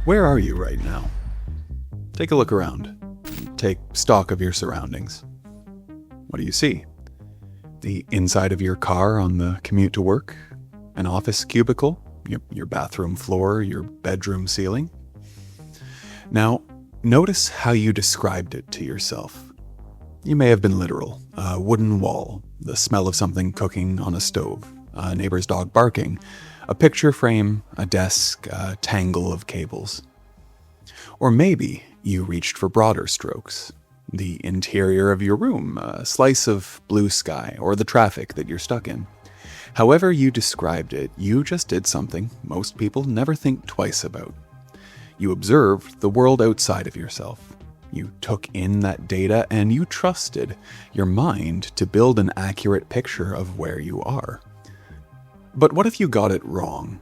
Where are you right now? Take a look around. Take stock of your surroundings. What do you see? The inside of your car on the commute to work? An office cubicle? Your bathroom floor? Your bedroom ceiling? Now, notice how you described it to yourself. You may have been literal. A wooden wall, the smell of something cooking on a stove, a neighbor's dog barking, a picture frame, a desk, a tangle of cables. Or maybe you reached for broader strokes. The interior of your room, a slice of blue sky, or the traffic that you're stuck in. However you described it, you just did something most people never think twice about. You observed the world outside of yourself. You took in that data and you trusted your mind to build an accurate picture of where you are. But what if you got it wrong?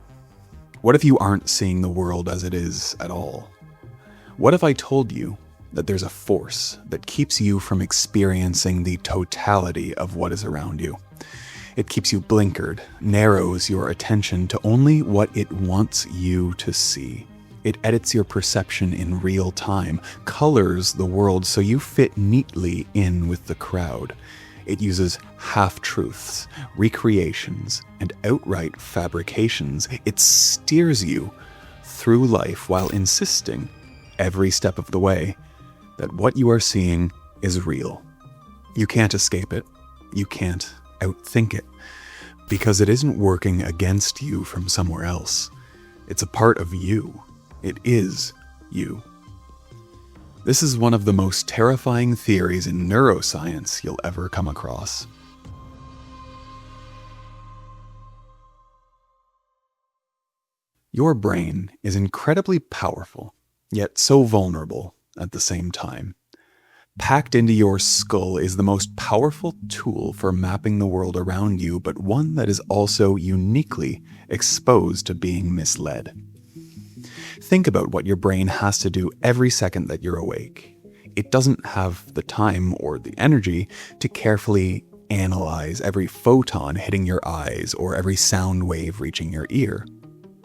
What if you aren't seeing the world as it is at all? What if I told you that there's a force that keeps you from experiencing the totality of what is around you? It keeps you blinkered, narrows your attention to only what it wants you to see. It edits your perception in real time, colors the world so you fit neatly in with the crowd. It uses half-truths, recreations, and outright fabrications. It steers you through life while insisting, every step of the way, that what you are seeing is real. You can't escape it. You can't outthink it, because it isn't working against you from somewhere else. It's a part of you. It is you. This is one of the most terrifying theories in neuroscience you'll ever come across. Your brain is incredibly powerful, yet so vulnerable at the same time. Packed into your skull is the most powerful tool for mapping the world around you, but one that is also uniquely exposed to being misled. Think about what your brain has to do every second that you're awake. It doesn't have the time or the energy to carefully analyze every photon hitting your eyes or every sound wave reaching your ear.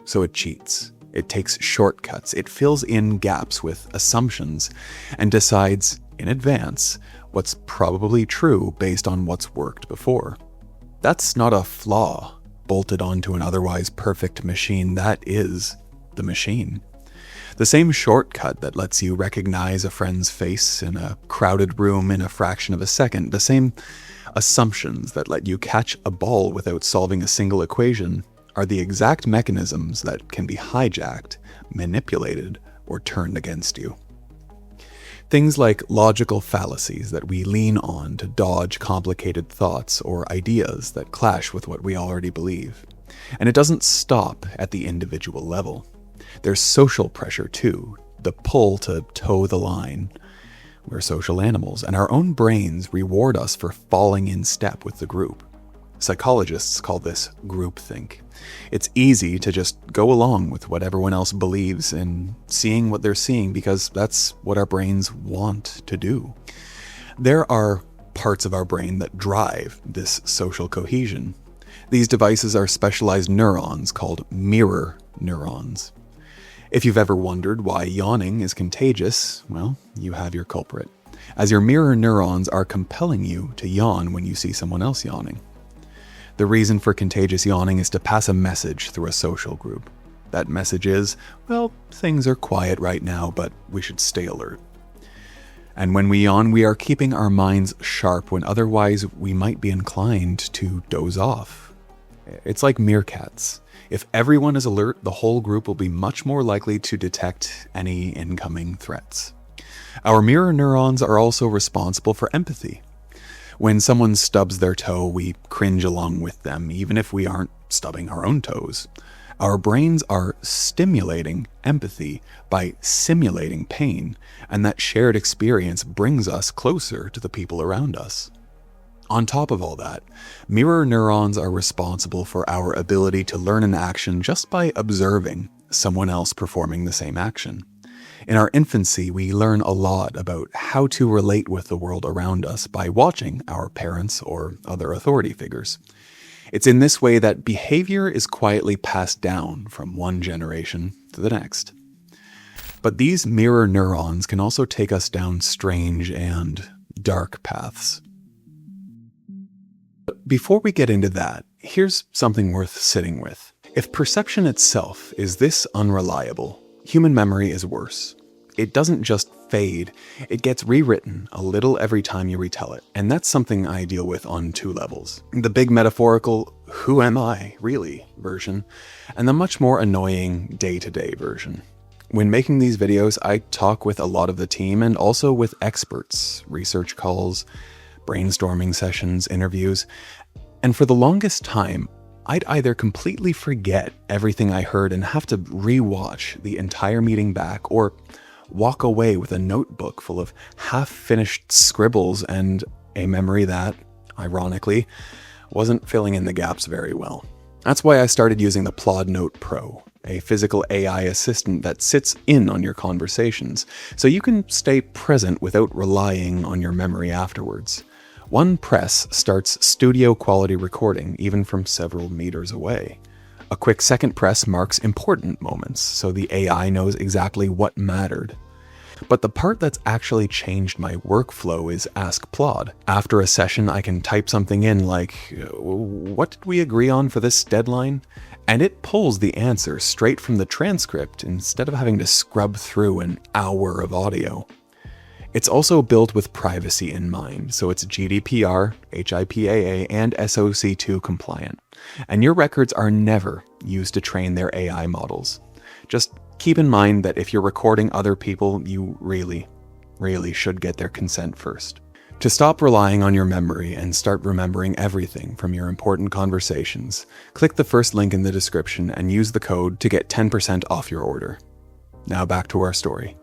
So it cheats. It takes shortcuts. It fills in gaps with assumptions and decides in advance what's probably true based on what's worked before. That's not a flaw bolted onto an otherwise perfect machine. That is the machine. The same shortcut that lets you recognize a friend's face in a crowded room in a fraction of a second, the same assumptions that let you catch a ball without solving a single equation, are the exact mechanisms that can be hijacked, manipulated, or turned against you. Things like logical fallacies that we lean on to dodge complicated thoughts or ideas that clash with what we already believe. And it doesn't stop at the individual level. There's social pressure too, the pull to toe the line. We're social animals, and our own brains reward us for falling in step with the group. Psychologists call this groupthink. It's easy to just go along with what everyone else believes and seeing what they're seeing because that's what our brains want to do. There are parts of our brain that drive this social cohesion. These devices are specialized neurons called mirror neurons. If you've ever wondered why yawning is contagious, well, you have your culprit, as your mirror neurons are compelling you to yawn when you see someone else yawning. The reason for contagious yawning is to pass a message through a social group. That message is, well, things are quiet right now, but we should stay alert. And when we yawn, we are keeping our minds sharp when otherwise we might be inclined to doze off. It's like meerkats. If everyone is alert, the whole group will be much more likely to detect any incoming threats. Our mirror neurons are also responsible for empathy. When someone stubs their toe, we cringe along with them, even if we aren't stubbing our own toes. Our brains are stimulating empathy by simulating pain, and that shared experience brings us closer to the people around us. On top of all that, mirror neurons are responsible for our ability to learn an action just by observing someone else performing the same action. In our infancy, we learn a lot about how to relate with the world around us by watching our parents or other authority figures. It's in this way that behavior is quietly passed down from one generation to the next. But these mirror neurons can also take us down strange and dark paths. Before we get into that, here's something worth sitting with. If perception itself is this unreliable, human memory is worse. It doesn't just fade, it gets rewritten a little every time you retell it. And that's something I deal with on two levels. The big metaphorical, who am I, really, version, and the much more annoying day-to-day version. When making these videos, I talk with a lot of the team and also with experts, research calls, brainstorming sessions, interviews, and for the longest time, I'd either completely forget everything I heard and have to rewatch the entire meeting back, or walk away with a notebook full of half-finished scribbles and a memory that, ironically, wasn't filling in the gaps very well. That's why I started using the Plaud Note Pro, a physical AI assistant that sits in on your conversations, so you can stay present without relying on your memory afterwards. One press starts studio-quality recording, even from several meters away. A quick second press marks important moments, so the AI knows exactly what mattered. But the part that's actually changed my workflow is Ask Plaud. After a session, I can type something in like, what did we agree on for this deadline? And it pulls the answer straight from the transcript instead of having to scrub through an hour of audio. It's also built with privacy in mind, so it's GDPR, HIPAA, and SOC2 compliant. And your records are never used to train their AI models. Just keep in mind that if you're recording other people, you really should get their consent first. To stop relying on your memory and start remembering everything from your important conversations, click the first link in the description and use the code to get 10% off your order. Now back to our story.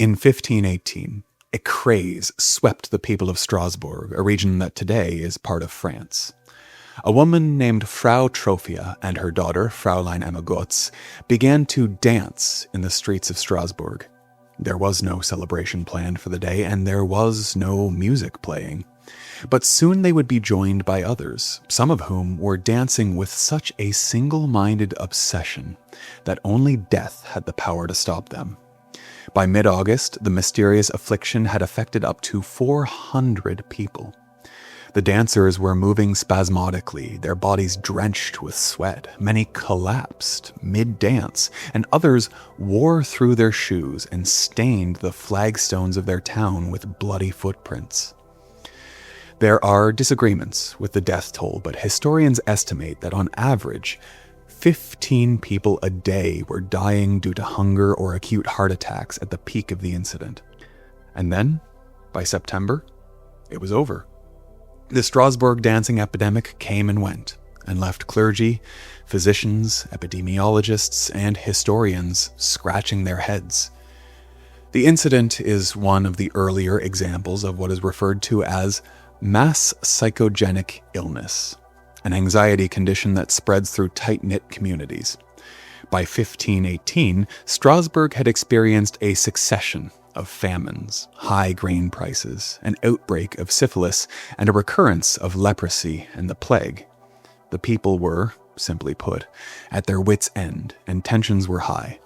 In 1518, a craze swept the people of Strasbourg, a region that today is part of France. A woman named Frau Trophia and her daughter, Fräulein Emma Gotz, began to dance in the streets of Strasbourg. There was no celebration planned for the day, and there was no music playing. But soon they would be joined by others, some of whom were dancing with such a single-minded obsession that only death had the power to stop them. By mid-August, the mysterious affliction had affected up to 400 people. The dancers were moving spasmodically, their bodies drenched with sweat. Many collapsed mid-dance, and others wore through their shoes and stained the flagstones of their town with bloody footprints. There are disagreements with the death toll, but historians estimate that on average, 15 people a day were dying due to hunger or acute heart attacks at the peak of the incident. And then, by September, it was over. The Strasbourg dancing epidemic came and went, and left clergy, physicians, epidemiologists, and historians scratching their heads. The incident is one of the earlier examples of what is referred to as mass psychogenic illness, an anxiety condition that spreads through tight-knit communities. By 1518, Strasbourg had experienced a succession of famines, high grain prices, an outbreak of syphilis, and a recurrence of leprosy and the plague. The people were, simply put, at their wits' end, and tensions were high.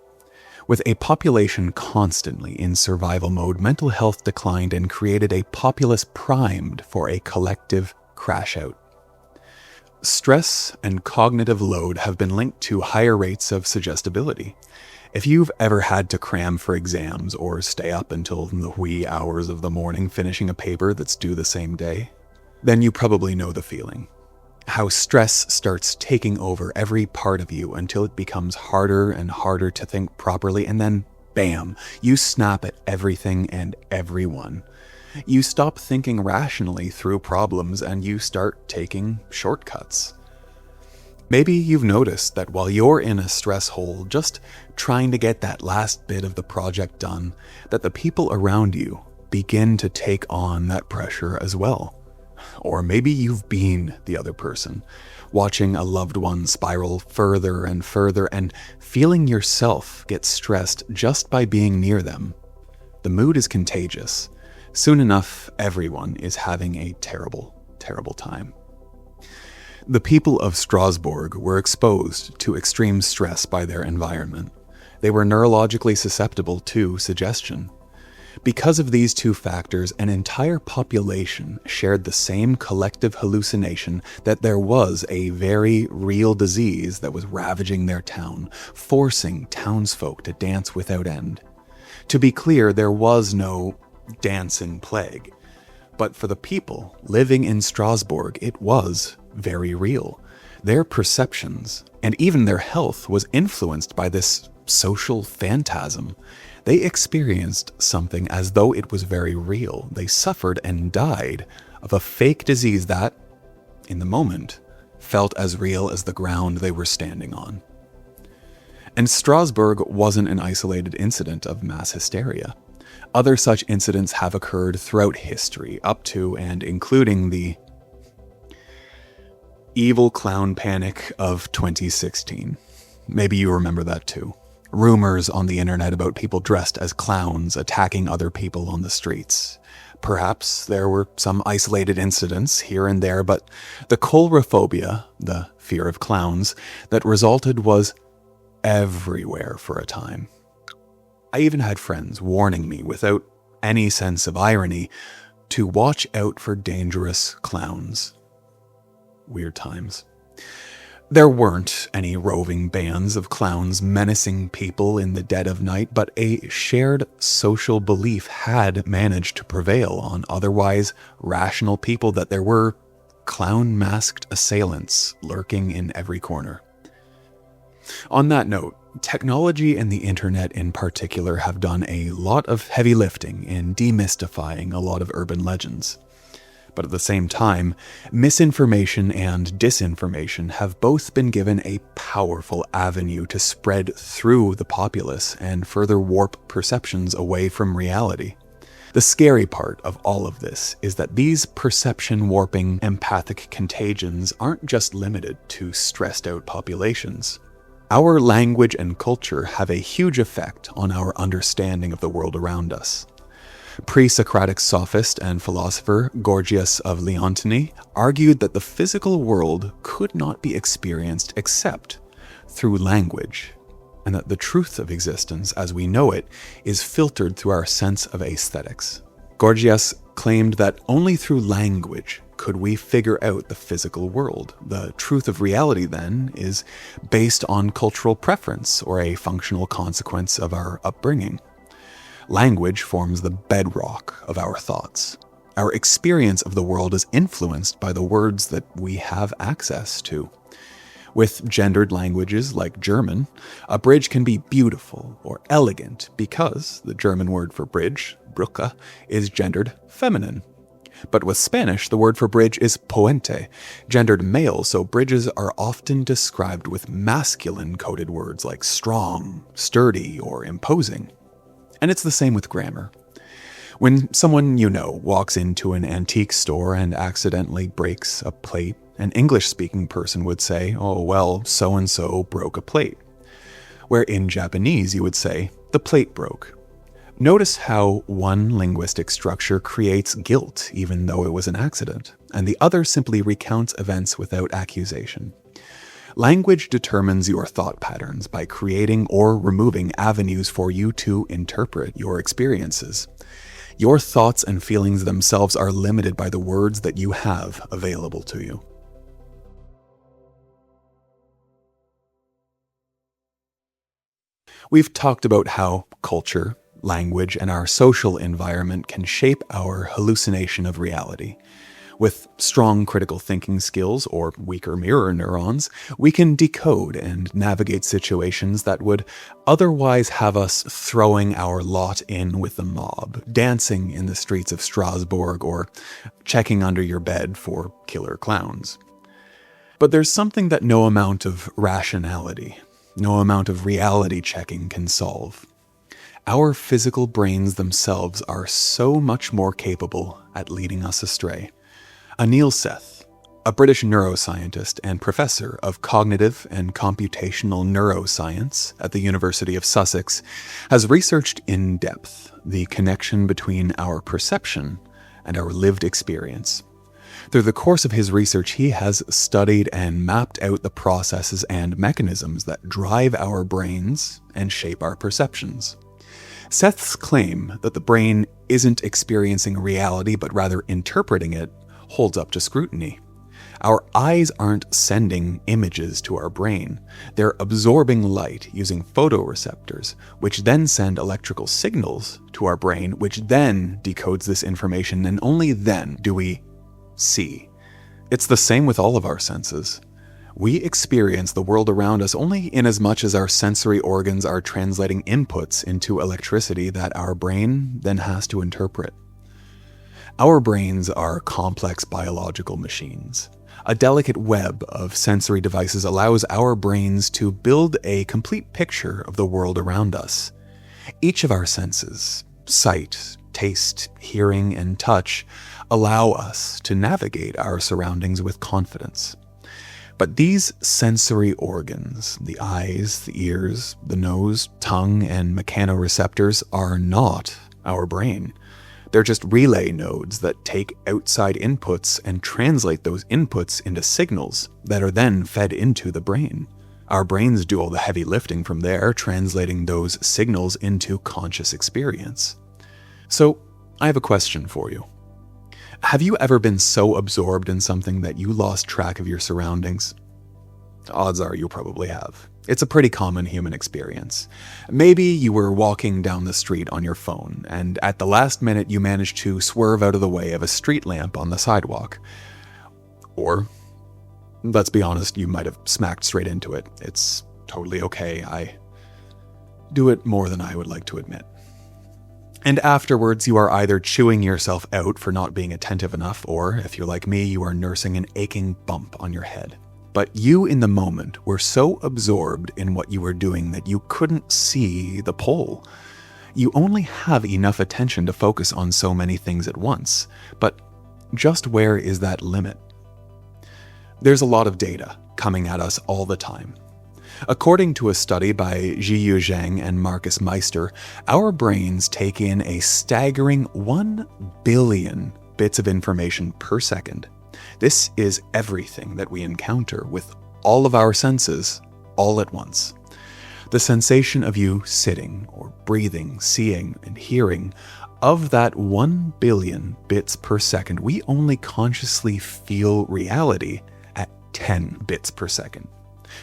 With a population constantly in survival mode, mental health declined and created a populace primed for a collective crash-out. Stress and cognitive load have been linked to higher rates of suggestibility. If you've ever had to cram for exams or stay up until the wee hours of the morning finishing a paper that's due the same day, then you probably know the feeling. How stress starts taking over every part of you until it becomes harder and harder to think properly, and then, bam, you snap at everything and everyone. You stop thinking rationally through problems and you start taking shortcuts. Maybe you've noticed that while you're in a stress hole just trying to get that last bit of the project done, that the people around you begin to take on that pressure as well. Or maybe you've been the other person, watching a loved one spiral further and further and feeling yourself get stressed just by being near them. The mood is contagious. Soon enough, everyone is having a terrible, terrible time. The people of Strasbourg were exposed to extreme stress by their environment. They were neurologically susceptible to suggestion. Because of these two factors, an entire population shared the same collective hallucination that there was a very real disease that was ravaging their town, forcing townsfolk to dance without end. To be clear, there was no dancing plague. But for the people living in Strasbourg, it was very real. Their perceptions, and even their health, was influenced by this social phantasm. They experienced something as though it was very real. They suffered and died of a fake disease that, in the moment, felt as real as the ground they were standing on. And Strasbourg wasn't an isolated incident of mass hysteria. Other such incidents have occurred throughout history, up to and including the evil clown panic of 2016. Maybe you remember that too. Rumors on the internet about people dressed as clowns attacking other people on the streets. Perhaps there were some isolated incidents here and there, but the coulrophobia, the fear of clowns, that resulted was everywhere for a time. I even had friends warning me, without any sense of irony, to watch out for dangerous clowns. Weird times. There weren't any roving bands of clowns menacing people in the dead of night, but a shared social belief had managed to prevail on otherwise rational people that there were clown-masked assailants lurking in every corner. On that note, technology and the internet in particular have done a lot of heavy lifting in demystifying a lot of urban legends. But at the same time, misinformation and disinformation have both been given a powerful avenue to spread through the populace and further warp perceptions away from reality. The scary part of all of this is that these perception-warping empathic contagions aren't just limited to stressed-out populations. Our language and culture have a huge effect on our understanding of the world around us. Pre-Socratic sophist and philosopher Gorgias of Leontini argued that the physical world could not be experienced except through language, and that the truth of existence as we know it is filtered through our sense of aesthetics. Gorgias claimed that only through language could we figure out the physical world. The truth of reality, then, is based on cultural preference or a functional consequence of our upbringing. Language forms the bedrock of our thoughts. Our experience of the world is influenced by the words that we have access to. With gendered languages like German, a bridge can be beautiful or elegant because the German word for bridge, Brücke, is gendered feminine. But with Spanish, the word for bridge is puente, gendered male, so bridges are often described with masculine-coded words like strong, sturdy, or imposing. And it's the same with grammar. When someone you know walks into an antique store and accidentally breaks a plate, an English-speaking person would say, "Oh, well, so-and-so broke a plate." Where in Japanese you would say, "the plate broke." Notice how one linguistic structure creates guilt even though it was an accident, and the other simply recounts events without accusation. Language determines your thought patterns by creating or removing avenues for you to interpret your experiences. Your thoughts and feelings themselves are limited by the words that you have available to you. We've talked about how culture, language, and our social environment can shape our hallucination of reality. With strong critical thinking skills or weaker mirror neurons, we can decode and navigate situations that would otherwise have us throwing our lot in with the mob, dancing in the streets of Strasbourg, or checking under your bed for killer clowns. But there's something that no amount of rationality, no amount of reality checking can solve. Our physical brains themselves are so much more capable at leading us astray. Anil Seth, a British neuroscientist and professor of cognitive and computational neuroscience at the University of Sussex, has researched in depth the connection between our perception and our lived experience. Through the course of his research, he has studied and mapped out the processes and mechanisms that drive our brains and shape our perceptions. Seth's claim that the brain isn't experiencing reality but rather interpreting it holds up to scrutiny. Our eyes aren't sending images to our brain. They're absorbing light using photoreceptors, which then send electrical signals to our brain, which then decodes this information, and only then do we see. It's the same with all of our senses. We experience the world around us only inasmuch as our sensory organs are translating inputs into electricity that our brain then has to interpret. Our brains are complex biological machines. A delicate web of sensory devices allows our brains to build a complete picture of the world around us. Each of our senses, sight, taste, hearing, and touch, allow us to navigate our surroundings with confidence. But these sensory organs, the eyes, the ears, the nose, tongue, and mechanoreceptors, are not our brain. They're just relay nodes that take outside inputs and translate those inputs into signals that are then fed into the brain. Our brains do all the heavy lifting from there, translating those signals into conscious experience. So, I have a question for you. Have you ever been so absorbed in something that you lost track of your surroundings? Odds are you probably have. It's a pretty common human experience. Maybe you were walking down the street on your phone, and at the last minute you managed to swerve out of the way of a street lamp on the sidewalk. Or, let's be honest, you might have smacked straight into it. It's totally okay. I do it more than I would like to admit. And afterwards, you are either chewing yourself out for not being attentive enough, or, if you're like me, you are nursing an aching bump on your head. But you, in the moment, were so absorbed in what you were doing that you couldn't see the pole. You only have enough attention to focus on so many things at once. But just where is that limit? There's a lot of data coming at us all the time. According to a study by Jiyu Zhang and Marcus Meister, our brains take in a staggering 1 billion bits of information per second. This is everything that we encounter with all of our senses all at once. The sensation of you sitting or breathing, seeing, and hearing, of that 1 billion bits per second, we only consciously feel reality at 10 bits per second.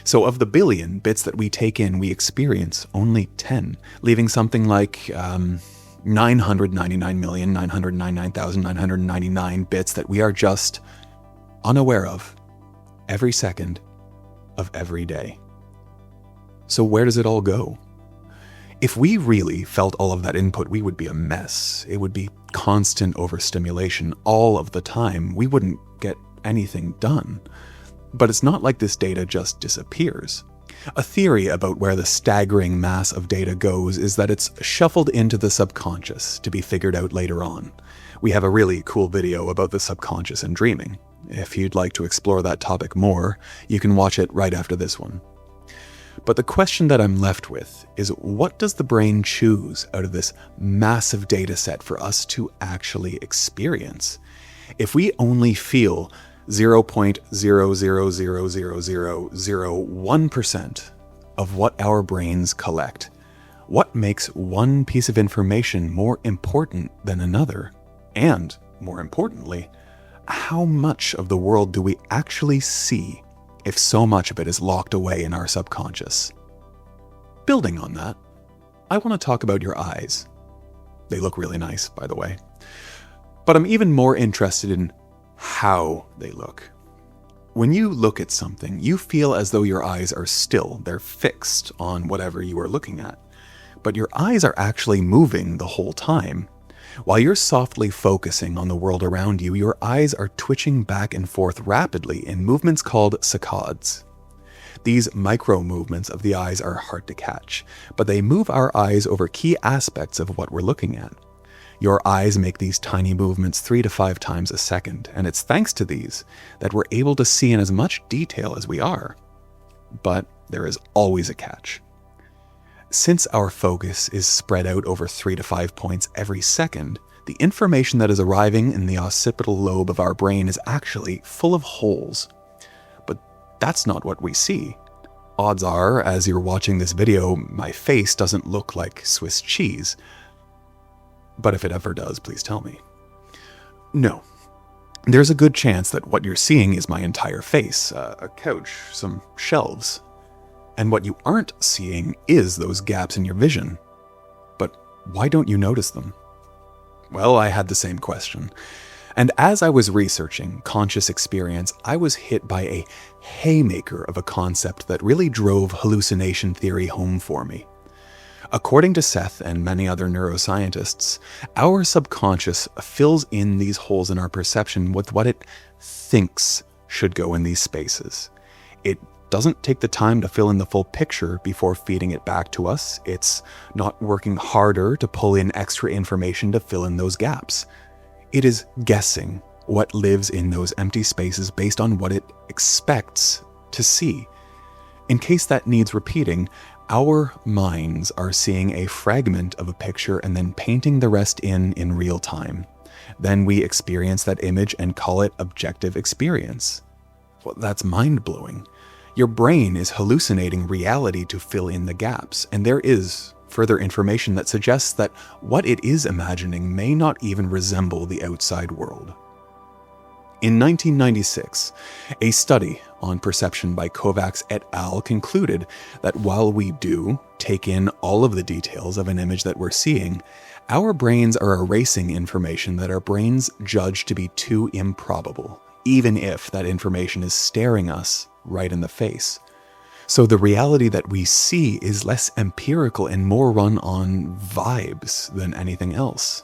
So of the billion bits that we take in, we experience only 10, leaving something like 999,999,999 bits that we are just unaware of every second of every day. So where does it all go? If we really felt all of that input, we would be a mess. It would be constant overstimulation all of the time. We wouldn't get anything done. But it's not like this data just disappears. A theory about where the staggering mass of data goes is that it's shuffled into the subconscious to be figured out later on. We have a really cool video about the subconscious and dreaming. If you'd like to explore that topic more, you can watch it right after this one. But the question that I'm left with is, what does the brain choose out of this massive data set for us to actually experience? If we only feel 0.0000001% of what our brains collect, what makes one piece of information more important than another? And, more importantly, how much of the world do we actually see if so much of it is locked away in our subconscious? Building on that, I want to talk about your eyes. They look really nice, by the way. But I'm even more interested in how they look. When you look at something, you feel as though your eyes are still, they're fixed on whatever you are looking at. But your eyes are actually moving the whole time. While you're softly focusing on the world around you, your eyes are twitching back and forth rapidly in movements called saccades. These micro movements of the eyes are hard to catch, but they move our eyes over key aspects of what we're looking at. Your eyes make these tiny movements 3 to 5 times a second, and it's thanks to these that we're able to see in as much detail as we are. But there is always a catch. Since our focus is spread out over 3 to 5 points every second, the information that is arriving in the occipital lobe of our brain is actually full of holes. But that's not what we see. Odds are, as you're watching this video, my face doesn't look like Swiss cheese. But if it ever does, please tell me. No. There's a good chance that what you're seeing is my entire face, a couch, some shelves. And what you aren't seeing is those gaps in your vision. But why don't you notice them? Well, I had the same question. And as I was researching conscious experience, I was hit by a haymaker of a concept that really drove hallucination theory home for me. According to Seth and many other neuroscientists, our subconscious fills in these holes in our perception with what it thinks should go in these spaces. It doesn't take the time to fill in the full picture before feeding it back to us. It's not working harder to pull in extra information to fill in those gaps. It is guessing what lives in those empty spaces based on what it expects to see. In case that needs repeating, our minds are seeing a fragment of a picture and then painting the rest in real time. Then we experience that image and call it objective experience. Well, that's mind-blowing. Your brain is hallucinating reality to fill in the gaps, and there is further information that suggests that what it is imagining may not even resemble the outside world. In 1996, a study on perception by Kovacs et al. Concluded that while we do take in all of the details of an image that we're seeing, our brains are erasing information that our brains judge to be too improbable, even if that information is staring us right in the face. So the reality that we see is less empirical and more run on vibes than anything else,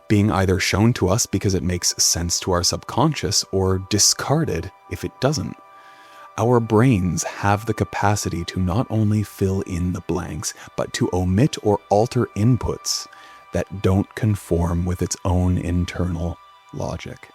being either shown to us because it makes sense to our subconscious or discarded if it doesn't. Our brains have the capacity to not only fill in the blanks, but to omit or alter inputs that don't conform with its own internal logic.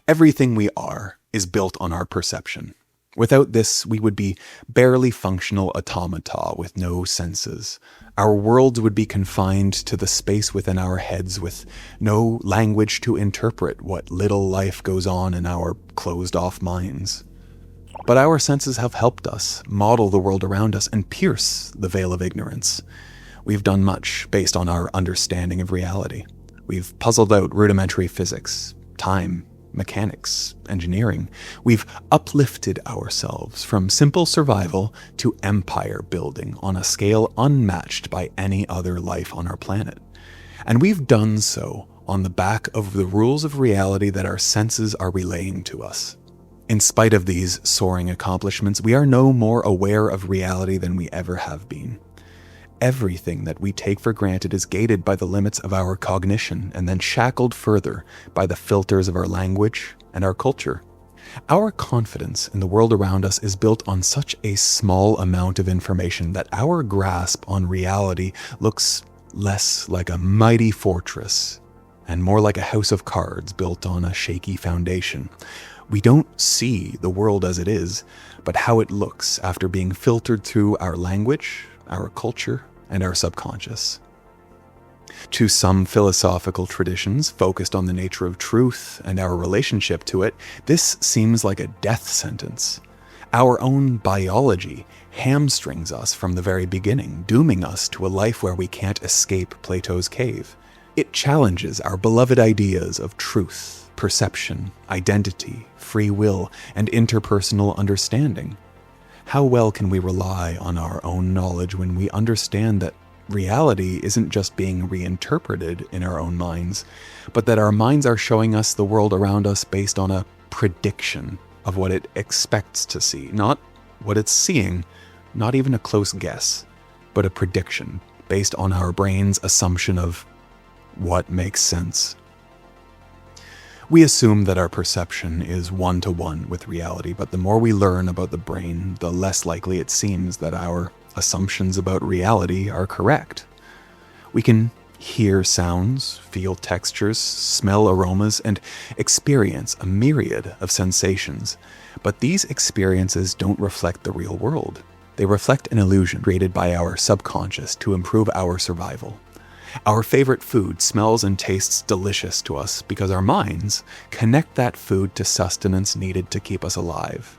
Everything we are is built on our perception. Without this, we would be barely functional automata with no senses. Our worlds would be confined to the space within our heads with no language to interpret what little life goes on in our closed-off minds. But our senses have helped us model the world around us and pierce the veil of ignorance. We've done much based on our understanding of reality. We've puzzled out rudimentary physics, time, mechanics, engineering. We've uplifted ourselves from simple survival to empire building on a scale unmatched by any other life on our planet. And we've done so on the back of the rules of reality that our senses are relaying to us. In spite of these soaring accomplishments, we are no more aware of reality than we ever have been. Everything that we take for granted is gated by the limits of our cognition and then shackled further by the filters of our language and our culture. Our confidence in the world around us is built on such a small amount of information that our grasp on reality looks less like a mighty fortress and more like a house of cards built on a shaky foundation. We don't see the world as it is, but how it looks after being filtered through our language, our culture, and our subconscious. To some philosophical traditions focused on the nature of truth and our relationship to it, this seems like a death sentence. Our own biology hamstrings us from the very beginning, dooming us to a life where we can't escape Plato's cave. It challenges our beloved ideas of truth, perception, identity, free will, and interpersonal understanding. How well can we rely on our own knowledge when we understand that reality isn't just being reinterpreted in our own minds, but that our minds are showing us the world around us based on a prediction of what it expects to see, not what it's seeing, not even a close guess, but a prediction based on our brain's assumption of what makes sense. We assume that our perception is one-to-one with reality, but the more we learn about the brain, the less likely it seems that our assumptions about reality are correct. We can hear sounds, feel textures, smell aromas, and experience a myriad of sensations, but these experiences don't reflect the real world. They reflect an illusion created by our subconscious to improve our survival. Our favorite food smells and tastes delicious to us because our minds connect that food to sustenance needed to keep us alive.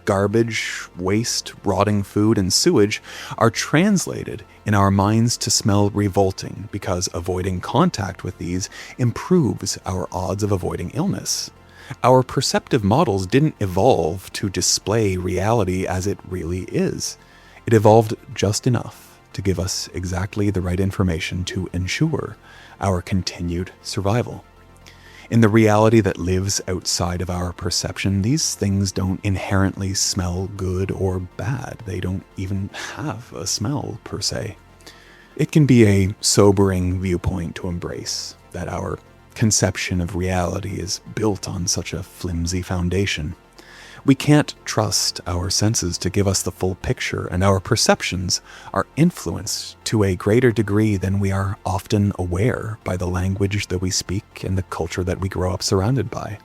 Garbage, waste, rotting food, and sewage are translated in our minds to smell revolting because avoiding contact with these improves our odds of avoiding illness. Our perceptive models didn't evolve to display reality as it really is. It evolved just enough to give us exactly the right information to ensure our continued survival. In the reality that lives outside of our perception, these things don't inherently smell good or bad. They don't even have a smell, per se. It can be a sobering viewpoint to embrace, that our conception of reality is built on such a flimsy foundation. We can't trust our senses to give us the full picture, and our perceptions are influenced to a greater degree than we are often aware by the language that we speak and the culture that we grow up surrounded by.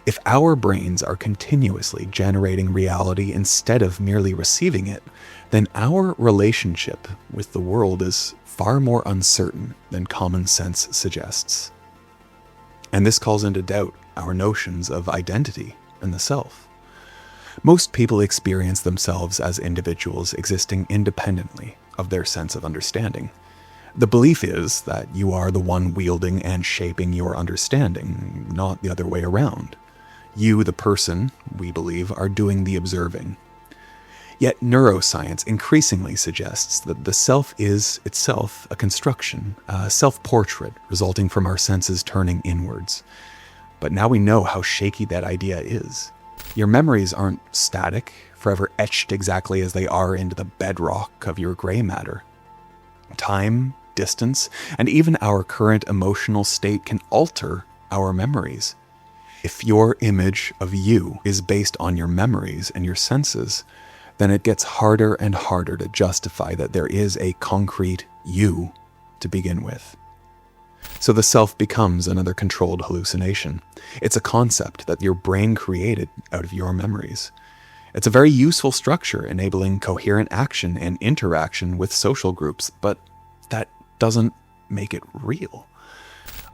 If our brains are continuously generating reality instead of merely receiving it, then our relationship with the world is far more uncertain than common sense suggests. And this calls into doubt our notions of identity and the self. Most people experience themselves as individuals existing independently of their sense of understanding. The belief is that you are the one wielding and shaping your understanding, not the other way around. You, the person, we believe, are doing the observing. Yet neuroscience increasingly suggests that the self is itself a construction, a self-portrait resulting from our senses turning inwards. But now we know how shaky that idea is. Your memories aren't static, forever etched exactly as they are into the bedrock of your gray matter. Time, distance, and even our current emotional state can alter our memories. If your image of you is based on your memories and your senses, then it gets harder and harder to justify that there is a concrete you to begin with. So the self becomes another controlled hallucination. It's a concept that your brain created out of your memories. It's a very useful structure enabling coherent action and interaction with social groups, but that doesn't make it real.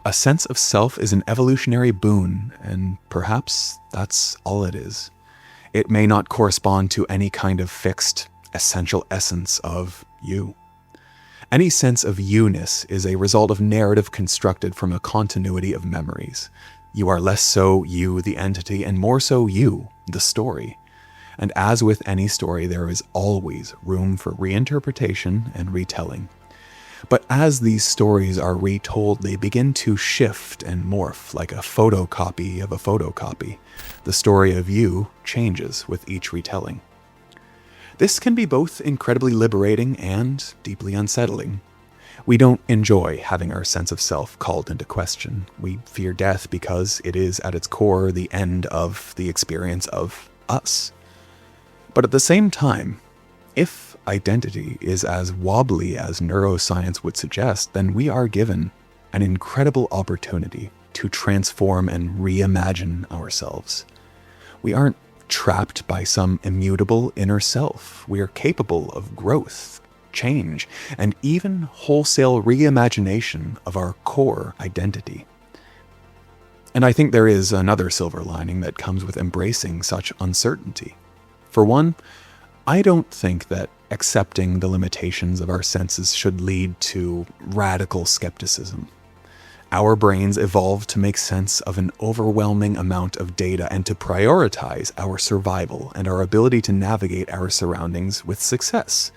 A sense of self is an evolutionary boon, and perhaps that's all it is. It may not correspond to any kind of fixed, essential essence of you. Any sense of you-ness is a result of narrative constructed from a continuity of memories. You are less so you, the entity, and more so you, the story. And as with any story, there is always room for reinterpretation and retelling. But as these stories are retold, they begin to shift and morph like a photocopy of a photocopy. The story of you changes with each retelling. This can be both incredibly liberating and deeply unsettling. We don't enjoy having our sense of self called into question. We fear death because it is at its core the end of the experience of us. But at the same time, if identity is as wobbly as neuroscience would suggest, then we are given an incredible opportunity to transform and reimagine ourselves. We aren't trapped by some immutable inner self. We are capable of growth, change, and even wholesale reimagination of our core identity. And I think there is another silver lining that comes with embracing such uncertainty. For one, I don't think that accepting the limitations of our senses should lead to radical skepticism. Our brains evolved to make sense of an overwhelming amount of data and to prioritize our survival and our ability to navigate our surroundings with success.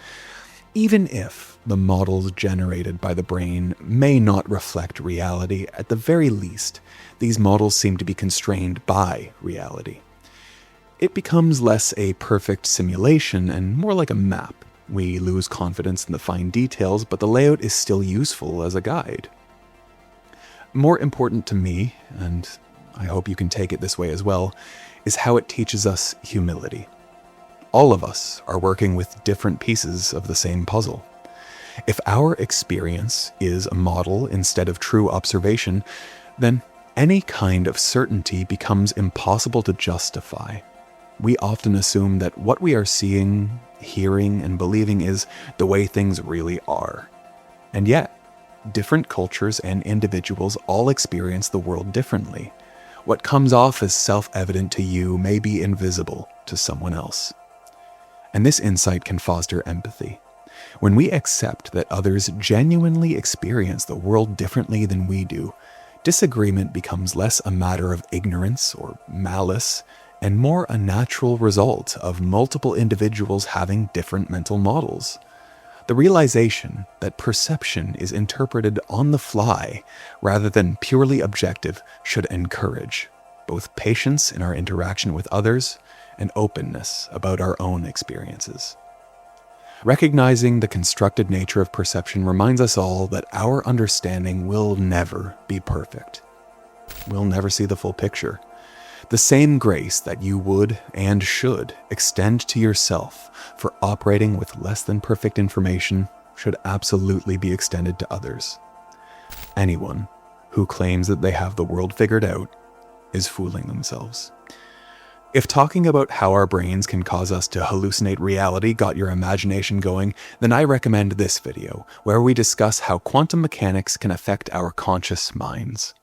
Even if the models generated by the brain may not reflect reality, at the very least, these models seem to be constrained by reality. It becomes less a perfect simulation and more like a map. We lose confidence in the fine details, but the layout is still useful as a guide. More important to me, and I hope you can take it this way as well, is how it teaches us humility. All of us are working with different pieces of the same puzzle. If our experience is a model instead of true observation, then any kind of certainty becomes impossible to justify. We often assume that what we are seeing hearing and believing is the way things really are. And yet, different cultures and individuals all experience the world differently. What comes off as self-evident to you may be invisible to someone else. And this insight can foster empathy. When we accept that others genuinely experience the world differently than we do, disagreement becomes less a matter of ignorance or malice and more a natural result of multiple individuals having different mental models. The realization that perception is interpreted on the fly rather than purely objective should encourage both patience in our interaction with others and openness about our own experiences. Recognizing the constructed nature of perception reminds us all that our understanding will never be perfect. We'll never see the full picture. The same grace that you would and should extend to yourself for operating with less than perfect information should absolutely be extended to others. Anyone who claims that they have the world figured out is fooling themselves. If talking about how our brains can cause us to hallucinate reality got your imagination going, then I recommend this video, where we discuss how quantum mechanics can affect our conscious minds.